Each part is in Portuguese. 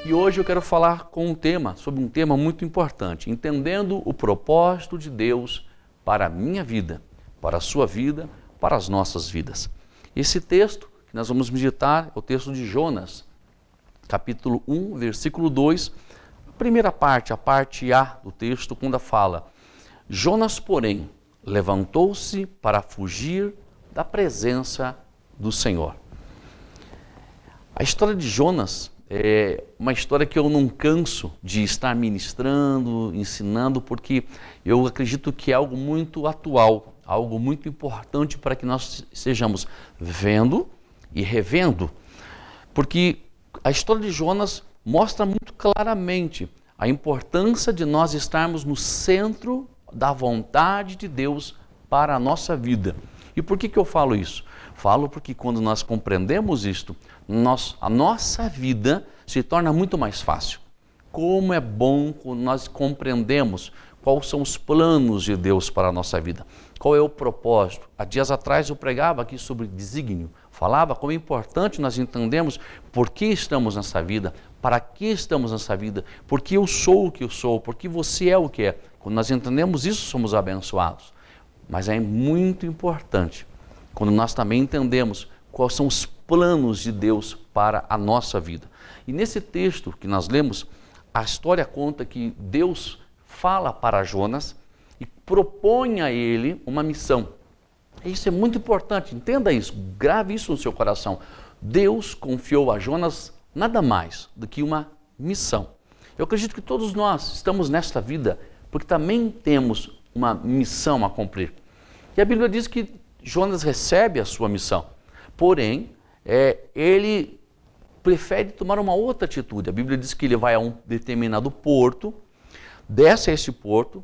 E hoje eu quero falar sobre um tema muito importante, entendendo o propósito de Deus para a minha vida, para a sua vida, para as nossas vidas. Esse texto que nós vamos meditar é o texto de Jonas, capítulo 1, versículo 2, a primeira parte, a parte A do texto, quando fala: Jonas, porém, levantou-se para fugir da presença do Senhor. A história de Jonas é uma história que eu não canso de estar ministrando, ensinando, porque eu acredito que é algo muito atual, algo muito importante para que nós estejamos vendo e revendo, porque a história de Jonas mostra muito claramente a importância de nós estarmos no centro da vontade de Deus para a nossa vida. E por que eu falo isso? Falo porque quando nós compreendemos isto, a nossa vida se torna muito mais fácil. Como é bom quando nós compreendemos quais são os planos de Deus para a nossa vida, qual é o propósito. Há dias atrás eu pregava aqui sobre desígnio, falava como é importante nós entendermos por que estamos nessa vida, para que estamos nessa vida, porque eu sou o que eu sou, porque você é o que é. Quando nós entendemos isso, somos abençoados. Mas é muito importante quando nós também entendemos quais são os planos de Deus para a nossa vida. E nesse texto que nós lemos, a história conta que Deus fala para Jonas e propõe a ele uma missão. Isso é muito importante, entenda isso, grave isso no seu coração. Deus confiou a Jonas nada mais do que uma missão. Eu acredito que todos nós estamos nesta vida porque também temos uma missão a cumprir. E a Bíblia diz que Jonas recebe a sua missão, porém, ele prefere tomar uma outra atitude. A Bíblia diz que ele vai a um determinado porto, desce a esse porto,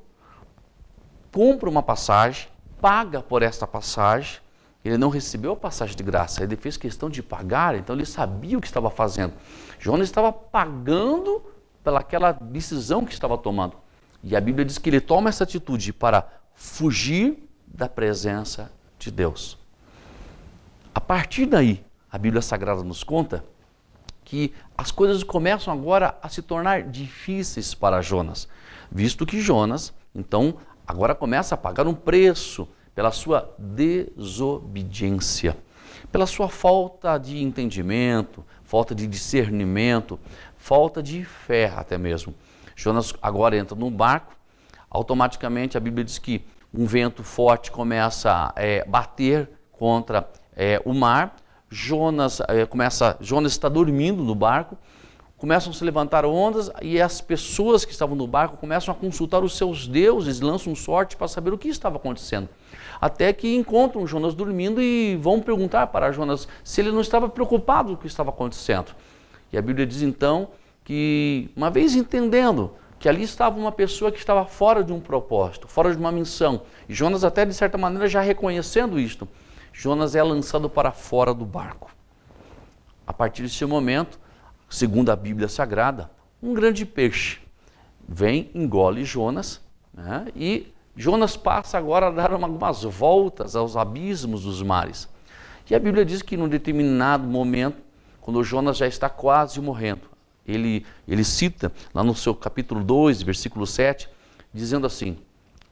compra uma passagem, paga por esta passagem. Ele não recebeu a passagem de graça, ele fez questão de pagar, então ele sabia o que estava fazendo. Jonas estava pagando pelaquela decisão que estava tomando. E a Bíblia diz que ele toma essa atitude para fugir da presença de Deus. A partir daí, a Bíblia Sagrada nos conta que as coisas começam agora a se tornar difíceis para Jonas, visto que Jonas, então, agora começa a pagar um preço pela sua desobediência, pela sua falta de entendimento, falta de discernimento, falta de fé até mesmo. Jonas agora entra num barco, automaticamente a Bíblia diz que um vento forte começa a bater contra o mar. Jonas está dormindo no barco, começam a se levantar ondas e as pessoas que estavam no barco começam a consultar os seus deuses, lançam sorte para saber o que estava acontecendo. Até que encontram Jonas dormindo e vão perguntar para Jonas se ele não estava preocupado com o que estava acontecendo. E a Bíblia diz então que, uma vez entendendo que ali estava uma pessoa que estava fora de um propósito, fora de uma missão, e Jonas até de certa maneira já reconhecendo isto, Jonas é lançado para fora do barco. A partir desse momento, segundo a Bíblia Sagrada, um grande peixe vem, engole Jonas, né, e Jonas passa agora a dar algumas voltas aos abismos dos mares. E a Bíblia diz que num determinado momento, quando Jonas já está quase morrendo, ele cita lá no seu capítulo 2, versículo 7, dizendo assim: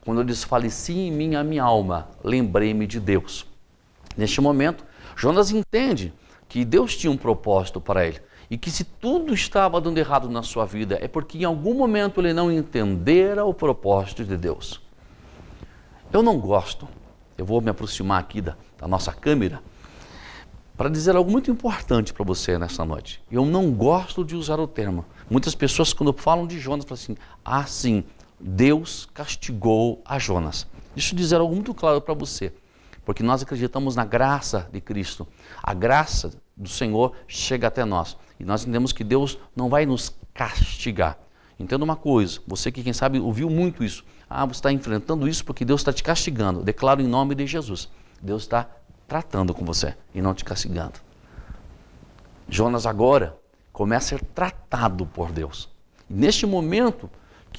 quando eu desfaleci em mim a minha alma, lembrei-me de Deus. Neste momento, Jonas entende que Deus tinha um propósito para ele e que se tudo estava dando errado na sua vida é porque em algum momento ele não entendera o propósito de Deus. Eu não gosto, eu vou me aproximar aqui da nossa câmera para dizer algo muito importante para você nessa noite. Eu não gosto de usar o termo. Muitas pessoas quando falam de Jonas falam assim: ah sim, Deus castigou a Jonas. Deixa eu dizer algo muito claro para você. Porque nós acreditamos na graça de Cristo. A graça do Senhor chega até nós. E nós entendemos que Deus não vai nos castigar. Entenda uma coisa, você que quem sabe ouviu muito isso. Ah, você está enfrentando isso porque Deus está te castigando. Eu declaro em nome de Jesus. Deus está tratando com você e não te castigando. Jonas agora começa a ser tratado por Deus. E neste momento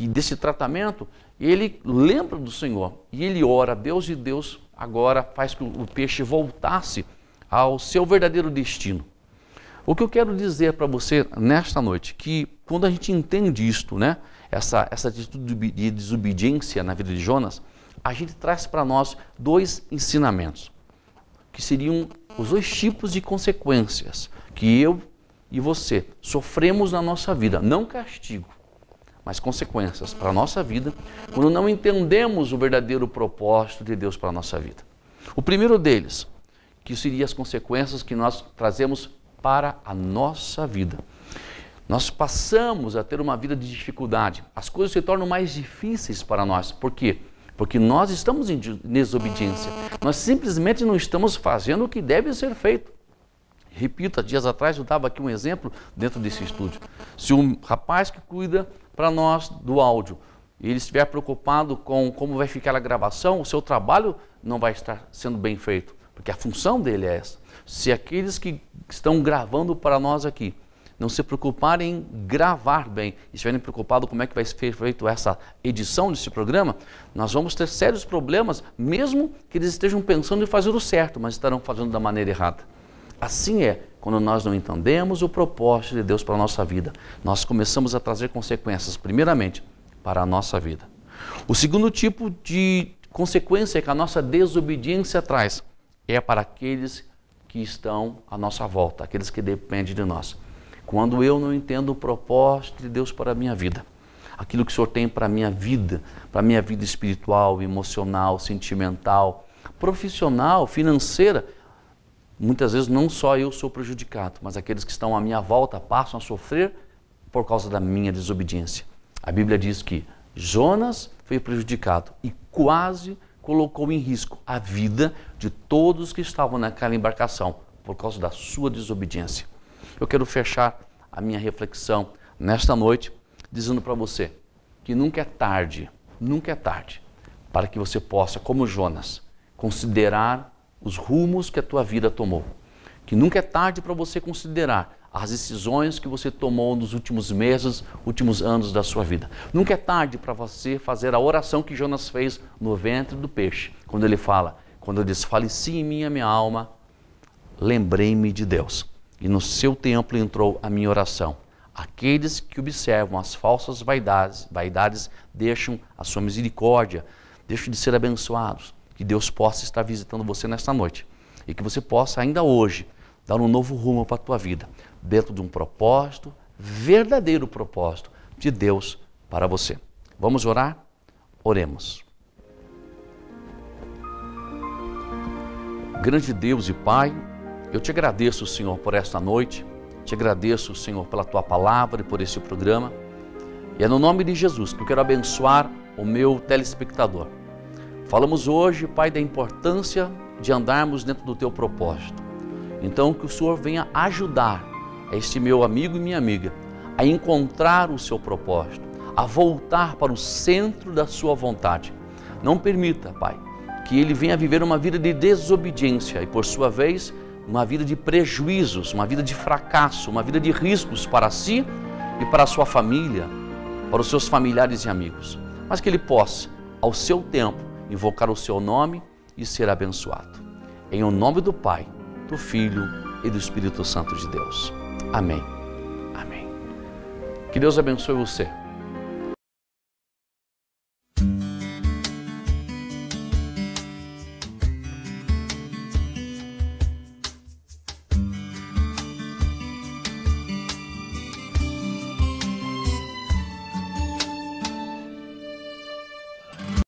desse tratamento, ele lembra do Senhor e ele ora a Deus, e Deus agora faz que o peixe voltasse ao seu verdadeiro destino. O que eu quero dizer para você nesta noite, que quando a gente entende isto, né, essa atitude de desobediência na vida de Jonas, a gente traz para nós dois ensinamentos, que seriam os dois tipos de consequências que eu e você sofremos na nossa vida, não castigo, mas consequências para a nossa vida, quando não entendemos o verdadeiro propósito de Deus para a nossa vida. O primeiro deles, que seriam as consequências que nós trazemos para a nossa vida. Nós passamos a ter uma vida de dificuldade, as coisas se tornam mais difíceis para nós. Por quê? Porque nós estamos em desobediência, nós simplesmente não estamos fazendo o que deve ser feito. Repito, há dias atrás eu dava aqui um exemplo dentro desse estúdio. Se um rapaz que cuida para nós do áudio, ele estiver preocupado com como vai ficar a gravação, o seu trabalho não vai estar sendo bem feito, porque a função dele é essa. Se aqueles que estão gravando para nós aqui não se preocuparem em gravar bem, e estiverem preocupados como é que vai ser feita essa edição desse programa, nós vamos ter sérios problemas, mesmo que eles estejam pensando em fazer o certo, mas estarão fazendo da maneira errada. Assim é, quando nós não entendemos o propósito de Deus para a nossa vida, nós começamos a trazer consequências, primeiramente, para a nossa vida. O segundo tipo de consequência que a nossa desobediência traz é para aqueles que estão à nossa volta, aqueles que dependem de nós. Quando eu não entendo o propósito de Deus para a minha vida, aquilo que o Senhor tem para a minha vida espiritual, emocional, sentimental, profissional, financeira, muitas vezes não só eu sou prejudicado, mas aqueles que estão à minha volta passam a sofrer por causa da minha desobediência. A Bíblia diz que Jonas foi prejudicado e quase colocou em risco a vida de todos que estavam naquela embarcação por causa da sua desobediência. Eu quero fechar a minha reflexão nesta noite dizendo para você que nunca é tarde para que você possa, como Jonas, considerar os rumos que a tua vida tomou. Que nunca é tarde para você considerar as decisões que você tomou nos últimos meses, últimos anos da sua vida. Nunca é tarde para você fazer a oração que Jonas fez no ventre do peixe, quando ele desfaleci em mim a minha alma, lembrei-me de Deus. E no seu templo entrou a minha oração. Aqueles que observam as falsas vaidades deixam a sua misericórdia, deixam de ser abençoados. Que Deus possa estar visitando você nesta noite e que você possa ainda hoje dar um novo rumo para a tua vida, dentro de um propósito, verdadeiro propósito de Deus para você. Vamos orar? Oremos. Grande Deus e Pai, eu te agradeço, Senhor, por esta noite, te agradeço, Senhor, pela tua palavra e por esse programa, e é no nome de Jesus que eu quero abençoar o meu telespectador. Falamos hoje, Pai, da importância de andarmos dentro do teu propósito. Então, que o Senhor venha ajudar este meu amigo e minha amiga a encontrar o seu propósito, a voltar para o centro da sua vontade. Não permita, Pai, que ele venha viver uma vida de desobediência e, por sua vez, uma vida de prejuízos, uma vida de fracasso, uma vida de riscos para si e para a sua família, para os seus familiares e amigos. Mas que ele possa, ao seu tempo, invocar o seu nome e ser abençoado. Em o nome do Pai, do Filho e do Espírito Santo de Deus. Amém. Amém. Que Deus abençoe você.